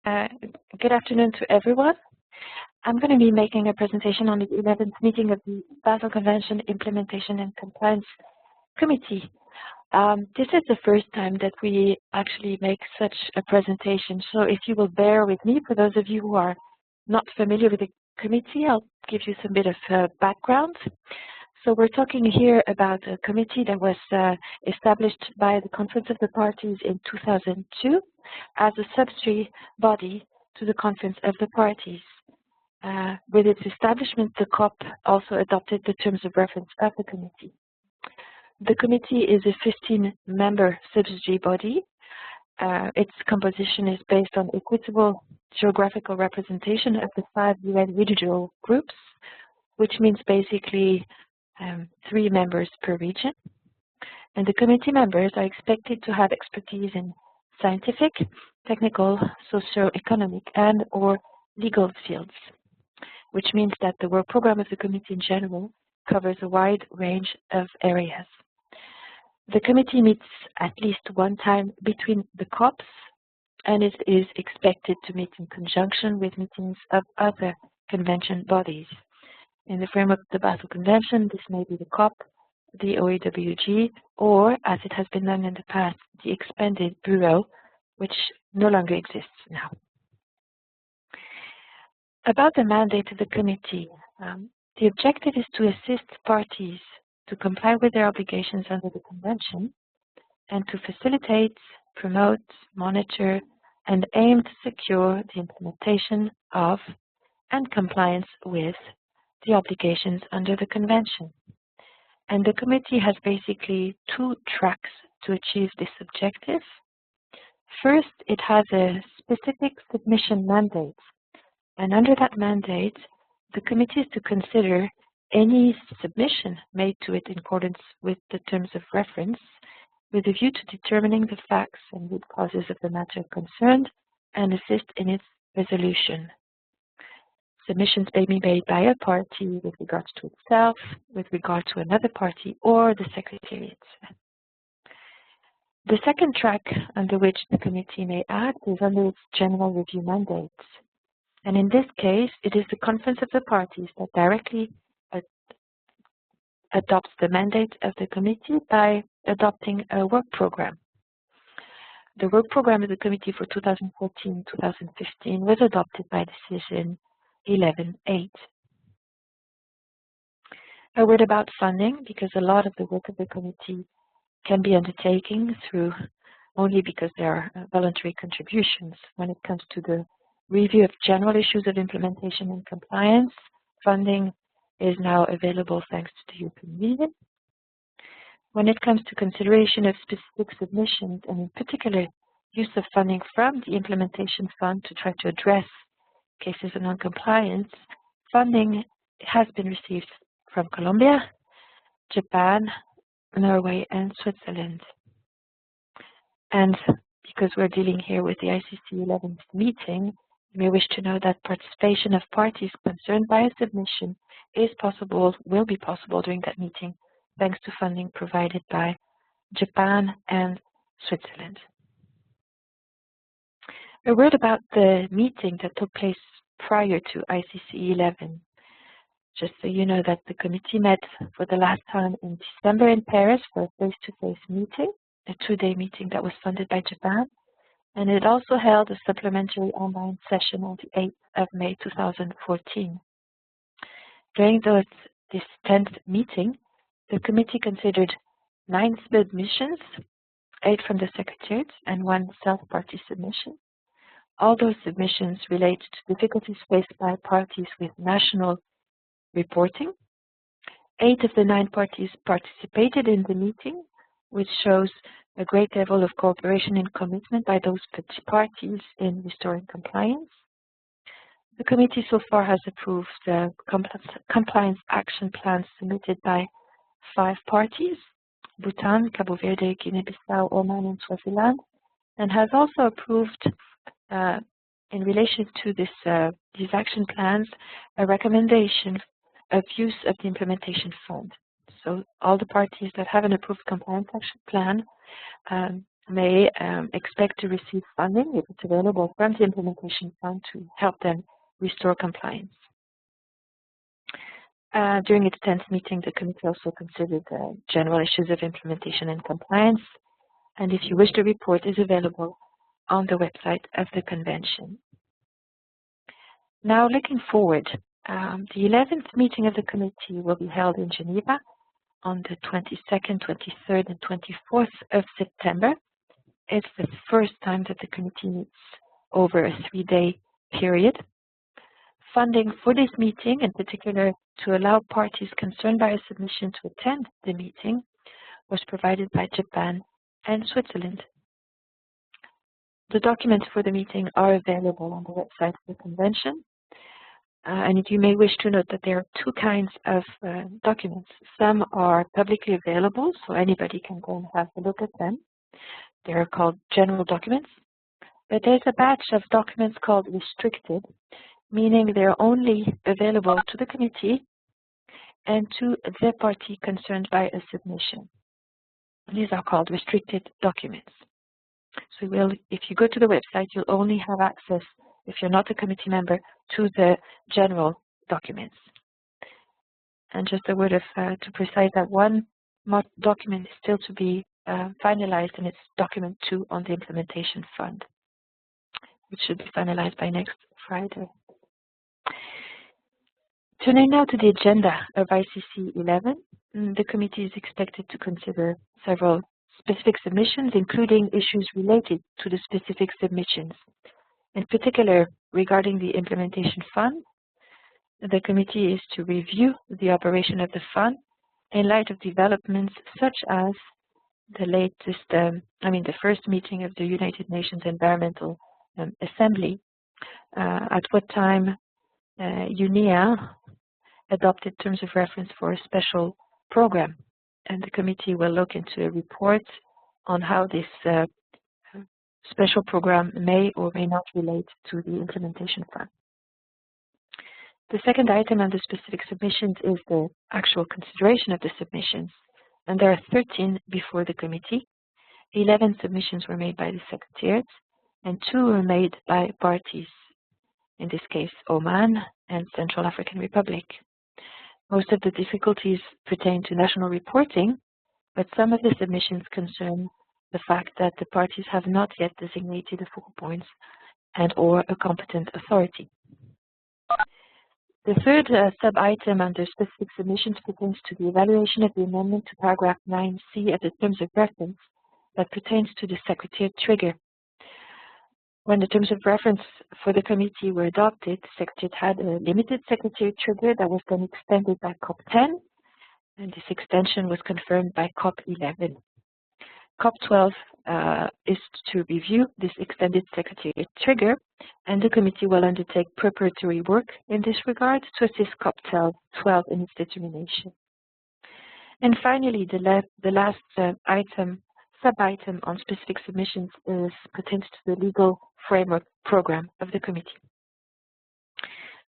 Uh, Good afternoon to everyone. I'm going to be making a presentation on the 11th meeting of the Basel Convention Implementation and Compliance Committee. This is the first time that we actually make such a presentation, so if you will bear with me, for those of you who are not familiar with the committee, I'll give you some bit of background. So we're talking here about a committee that was established by the Conference of the Parties in 2002 as a subsidiary body to the Conference of the Parties. With its establishment, the COP also adopted the terms of reference of the committee. The committee is a 15-member subsidiary body. Its composition is based on equitable geographical representation of the 5 UN regional groups, which means basically 3 members per region. And the committee members are expected to have expertise in scientific, technical, socio-economic, and/or legal fields, which means that the work program of the committee in general covers a wide range of areas. The committee meets at least one time between the COPs, and it is expected to meet in conjunction with meetings of other convention bodies. In the framework of the Basel Convention, this may be the COP, the OEWG, or, as it has been done in the past, the expanded Bureau, which no longer exists now. About the mandate of the committee, the objective is to assist parties to comply with their obligations under the Convention and to facilitate, promote, monitor, and aim to secure the implementation of and compliance with the obligations under the Convention. And the committee has basically 2 tracks to achieve this objective. First, it has a specific submission mandate. And under that mandate, the committee is to consider any submission made to it in accordance with the terms of reference with a view to determining the facts and root causes of the matter concerned and assist in its resolution. Submissions may be made by a party with regards to itself, with regard to another party, or the Secretariat. The second track under which the committee may act is under its general review mandates. And in this case, it is the Conference of the Parties that directly adopts the mandate of the committee by adopting a work program. The work program of the committee for 2014-2015 was adopted by decision 11.8. A word about funding, because a lot of the work of the committee can be undertaken through only because there are voluntary contributions. When it comes to the review of general issues of implementation and compliance, funding is now available thanks to the European Union. When it comes to consideration of specific submissions, and in particular use of funding from the implementation fund to try to address cases of non-compliance, funding has been received from Colombia, Japan, Norway, and Switzerland. And because we're dealing here with the ICC 11th meeting, you may wish to know that participation of parties concerned by a submission is possible, will be possible during that meeting, thanks to funding provided by Japan and Switzerland. A word about the meeting that took place prior to ICC 11. Just so you know that the committee met for the last time in December in Paris for a face-to-face meeting, a 2-day meeting that was funded by Japan. And it also held a supplementary online session on the 8th of May 2014. During this 10th meeting, the committee considered 9 submissions, 8 from the Secretariat and 1 self-party submission. All those submissions relate to difficulties faced by parties with national reporting. 8 of the 9 parties participated in the meeting, which shows a great level of cooperation and commitment by those parties in restoring compliance. The committee so far has approved the compliance action plans submitted by 5 parties, Bhutan, Cabo Verde, Guinea-Bissau, Oman, and Swaziland, and has also approved, in relation to these action plans, a recommendation of use of the implementation fund. So all the parties that have an approved compliance action plan may expect to receive funding, if it's available, from the implementation fund to help them restore compliance. During its 10th meeting, the committee also considered general issues of implementation and compliance, and if you wish, the report is available on the website of the convention. Now, looking forward, the 11th meeting of the committee will be held in Geneva on the 22nd, 23rd, and 24th of September. It's the first time that the committee meets over a 3-day period. Funding for this meeting, in particular to allow parties concerned by a submission to attend the meeting, was provided by Japan and Switzerland. The documents for the meeting are available on the website of the convention. And you may wish to note that there are two kinds of documents. Some are publicly available, so anybody can go and have a look at them. They are called general documents. But there's a batch of documents called restricted, meaning they're only available to the committee and to the party concerned by a submission. These are called restricted documents. So if you go to the website, you'll only have access, if you're not a committee member, to the general documents. And just a word of to precise that one document is still to be finalized, and it's document 2 on the implementation fund, which should be finalized by next Friday. Turning now to the agenda of ICC 11, the committee is expected to consider several specific submissions, including issues related to the specific submissions. In particular, regarding the implementation fund, the committee is to review the operation of the fund in light of developments such as the latest, the first meeting of the United Nations Environmental Assembly, at what time UNEA adopted terms of reference for a special program, and the committee will look into a report on how this special program may or may not relate to the implementation fund. The second item on the specific submissions is the actual consideration of the submissions, and there are 13 before the committee. 11 submissions were made by the Secretariat, and 2 were made by parties, in this case Oman and Central African Republic. Most of the difficulties pertain to national reporting, but some of the submissions concern the fact that the parties have not yet designated a focal point and or a competent authority. The third sub-item under specific submissions pertains to the evaluation of the amendment to paragraph 9C of the terms of reference that pertains to the Secretariat trigger. When the terms of reference for the committee were adopted, the Secretariat had a limited Secretariat trigger that was then extended by COP10, and this extension was confirmed by COP11. COP12 is to review this extended Secretariat trigger, and the committee will undertake preparatory work in this regard to assist COP12 in its determination. And finally, the last sub-item on specific submissions pertains to the legal framework program of the committee.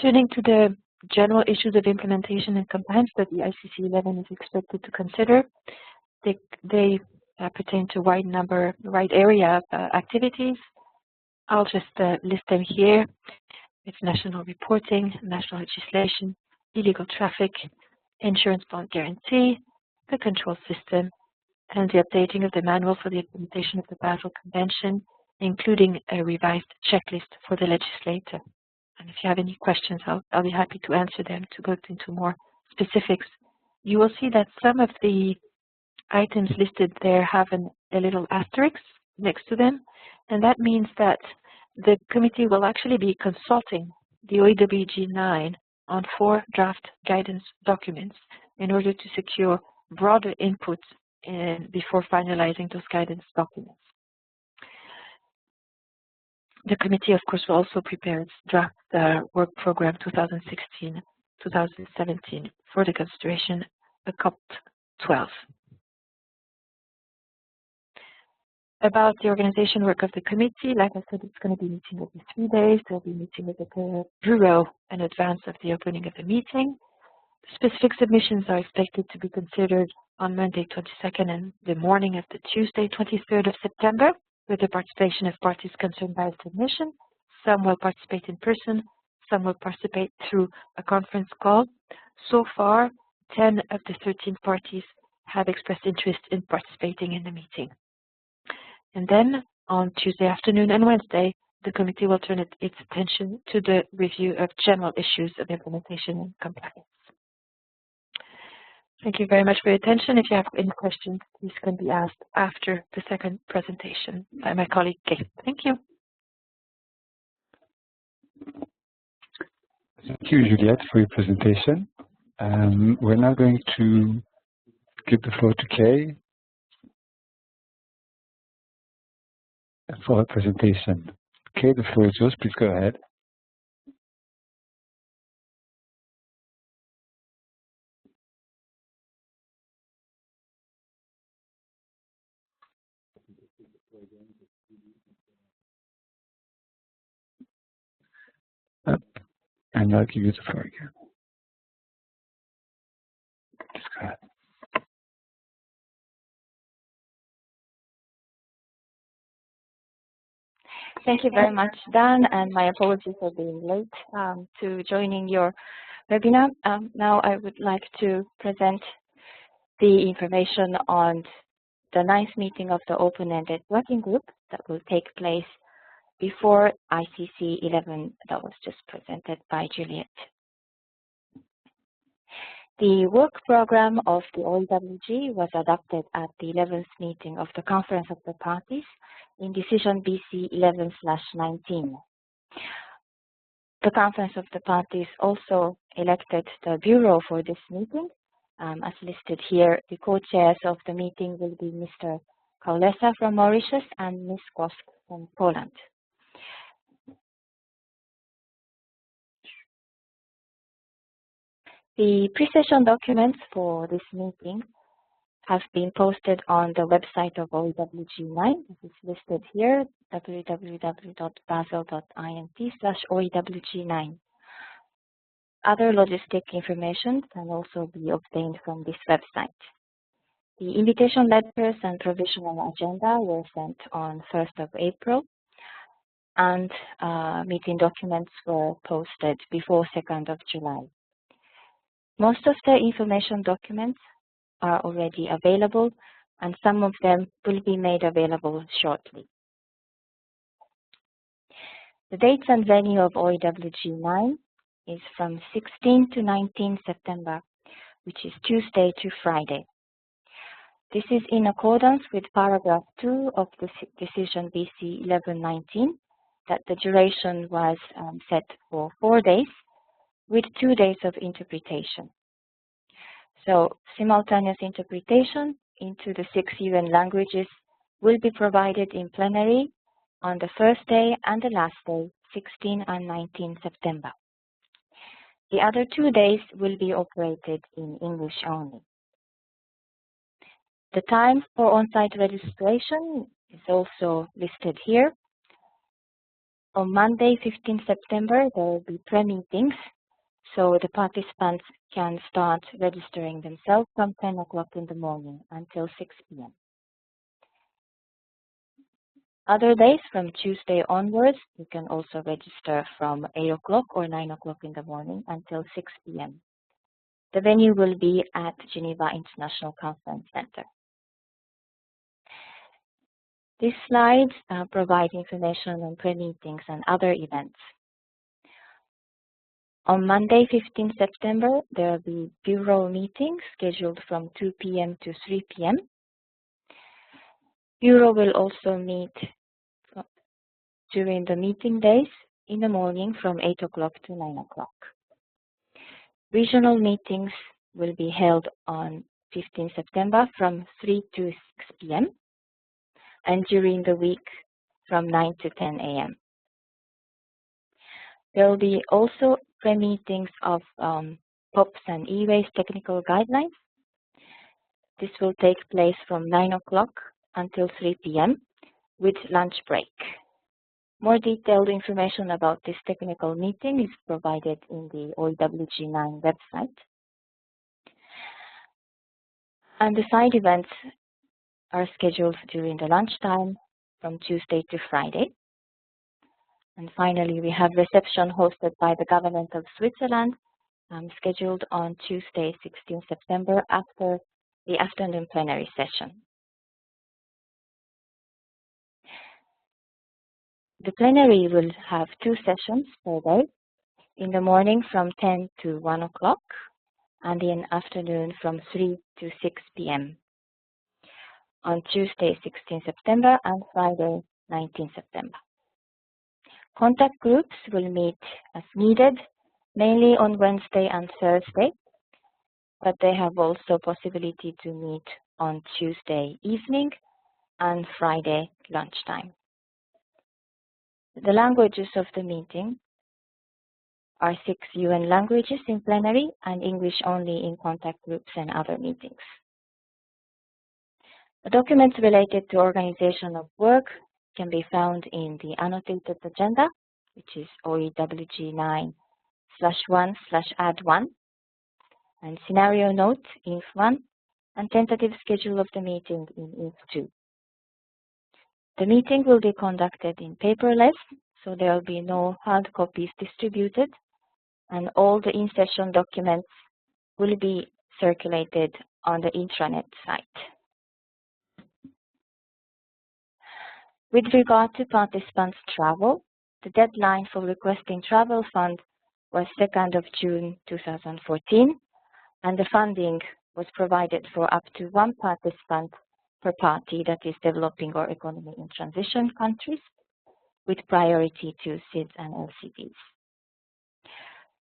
Turning to the general issues of implementation and compliance that the ICC 11 is expected to consider, they pertain to a wide area of activities. I'll just list them here. It's national reporting, national legislation, illegal traffic, insurance bond guarantee, the control system, and the updating of the manual for the implementation of the Basel Convention, including a revised checklist for the legislator. And if you have any questions, I'll be happy to answer them to go into more specifics. You will see that some of the items listed there have a little asterisk next to them, and that means that the committee will actually be consulting the OEWG9 on 4 draft guidance documents in order to secure broader input before finalizing those guidance documents. The committee, of course, will also prepare its draft work program 2016-2017 for the consideration of COP12. About the organization work of the committee, like I said, it's going to be meeting over 3 days. There will be meeting with the bureau in advance of the opening of the meeting. Specific submissions are expected to be considered on Monday 22nd and the morning of the Tuesday 23rd of September, with the participation of parties concerned by submission. Some will participate in person, some will participate through a conference call. So far, 10 of the 13 parties have expressed interest in participating in the meeting. And then on Tuesday afternoon and Wednesday, the committee will turn its attention to the review of general issues of implementation and compliance. Thank you very much for your attention. If you have any questions, these can be asked after the second presentation by my colleague Kay. Thank you. Thank you, Juliette, for your presentation. We're now going to give the floor to Kay for her presentation. Kay, the floor is yours. Please go ahead. And I'll give you the floor again. Please go ahead. Thank you very much, Dan, and my apologies for being late to joining your webinar. Now I would like to present the information on the 9th meeting of the open-ended working group that will take place before ICC 11 that was just presented by Juliette. The work program of the OEWG was adopted at the 11th meeting of the Conference of the Parties in Decision BC 11/19. The Conference of the Parties also elected the Bureau for this meeting. As listed here, the co-chairs of the meeting will be Mr. Kaulesa from Mauritius and Ms. Kosk from Poland. The pre-session documents for this meeting have been posted on the website of OEWG9. This is listed here, www.basel.int/OEWG9. Other logistic information can also be obtained from this website. The invitation letters and provisional agenda were sent on 1st of April, and meeting documents were posted before 2nd of July. Most of the information documents are already available, and some of them will be made available shortly. The dates and venue of OEWG9 is from 16 to 19 September, which is Tuesday to Friday. This is in accordance with paragraph 2 of the decision BC 11/19, that the duration was set for 4 days with 2 days of interpretation. So simultaneous interpretation into the 6 UN languages will be provided in plenary on the first day and the last day, 16 and 19 September. The other 2 days will be operated in English only. The time for on-site registration is also listed here. On Monday, 15 September, there will be pre-meetings, so the participants can start registering themselves from 10 o'clock in the morning until 6 p.m. Other days from Tuesday onwards, you can also register from 8 o'clock or 9 o'clock in the morning until 6 p.m. The venue will be at Geneva International Conference Center. These slides provide information on pre-meetings and other events. On Monday, 15 September, there will be Bureau meetings scheduled from 2 p.m. to 3 p.m. Bureau will also meet during the meeting days in the morning from 8 o'clock to 9 o'clock. Regional meetings will be held on 15 September from 3 to 6 p.m. and during the week from 9 to 10 a.m. There will be also pre-meetings of POPs and e-waste technical guidelines. This will take place from 9 o'clock until 3 p.m. with lunch break. More detailed information about this technical meeting is provided in the OEWG9 website. And the side events are scheduled during the lunchtime from Tuesday to Friday. And finally, we have reception hosted by the Government of Switzerland, scheduled on Tuesday, 16 September, after the afternoon plenary session. The plenary will have 2 sessions per day, in the morning from 10 to 1 o'clock, and in the afternoon from 3 to 6 p.m. on Tuesday, 16 September, and Friday, 19 September. Contact groups will meet as needed, mainly on Wednesday and Thursday, but they have also possibility to meet on Tuesday evening and Friday lunchtime. The languages of the meeting are 6 UN languages in plenary and English only in contact groups and other meetings. The documents related to organization of work can be found in the annotated agenda, which is OEWG9/1/add1, and scenario note INF1, and tentative schedule of the meeting in INF2. The meeting will be conducted in paperless, so there will be no hard copies distributed, and all the in-session documents will be circulated on the intranet site. With regard to participants' travel, the deadline for requesting travel fund was 2nd of June 2014, and the funding was provided for up to 1 participant per party that is developing or economy in transition countries, with priority to SIDS and LCDs.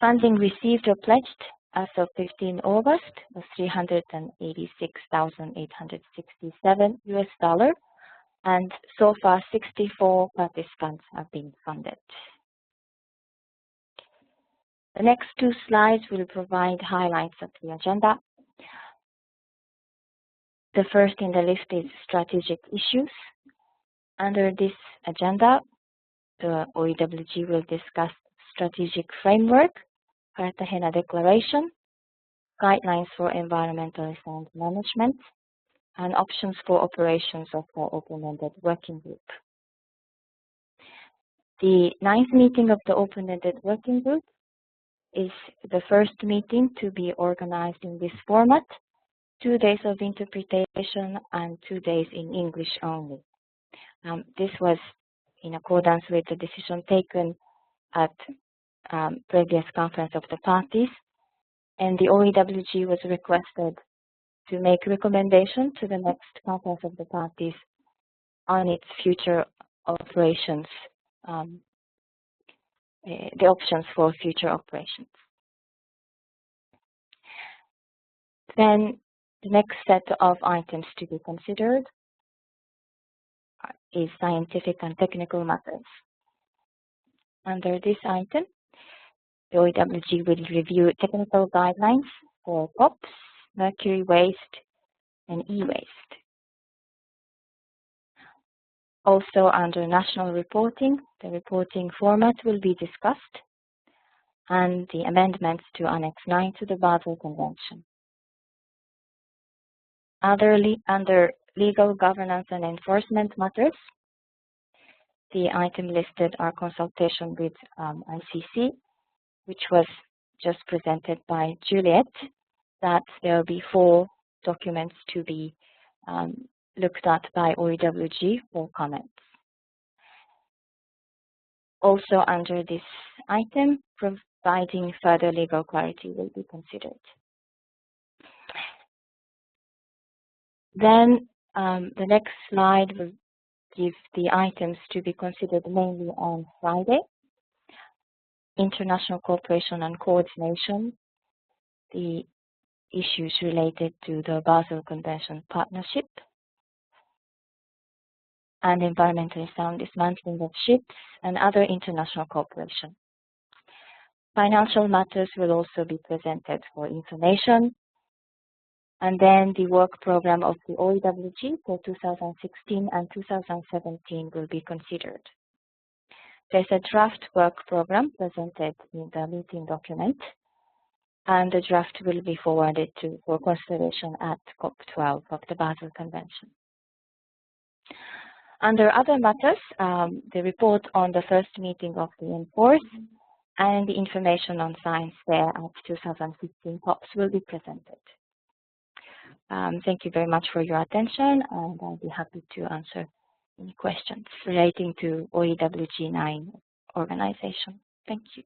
Funding received or pledged as of 15 August was $386,867 US, and so far 64 participants have been funded. The next 2 slides will provide highlights of the agenda. The first in the list is strategic issues. Under this agenda, the OEWG will discuss strategic framework, Cartagena Declaration, guidelines for environmental sound management, and options for operations of the open-ended working group. The 9th meeting of the open-ended working group is the first meeting to be organized in this format, 2 days of interpretation and 2 days in English only. This was in accordance with the decision taken at previous conference of the parties, and the OEWG was requested to make recommendation to the next conference of the parties on its future operations, the options for future operations. Then the next set of items to be considered is scientific and technical matters. Under this item, the OEWG will review technical guidelines for POPs, mercury waste, and e-waste. Also, under national reporting, the reporting format will be discussed, and the amendments to Annex 9 to the Basel Convention. Under legal governance and enforcement matters, the item listed are consultation with ICC, which was just presented by Juliet, that there will be 4 documents to be looked at by OEWG for comments. Also under this item, providing further legal clarity will be considered. Then the next slide will give the items to be considered mainly on Friday. International cooperation and coordination, the issues related to the Basel Convention partnership, and environmentally sound dismantling of ships and other international cooperation. Financial matters will also be presented for information. And then the work program of the OEWG for 2016 and 2017 will be considered. There's a draft work program presented in the meeting document, and the draft will be forwarded for consideration at COP12 of the Basel Convention. Under other matters, the report on the first meeting of the N4s and the information on science fair at 2015 COPs will be presented. Thank you very much for your attention, and I'll be happy to answer any questions relating to OEWG9 organization. Thank you.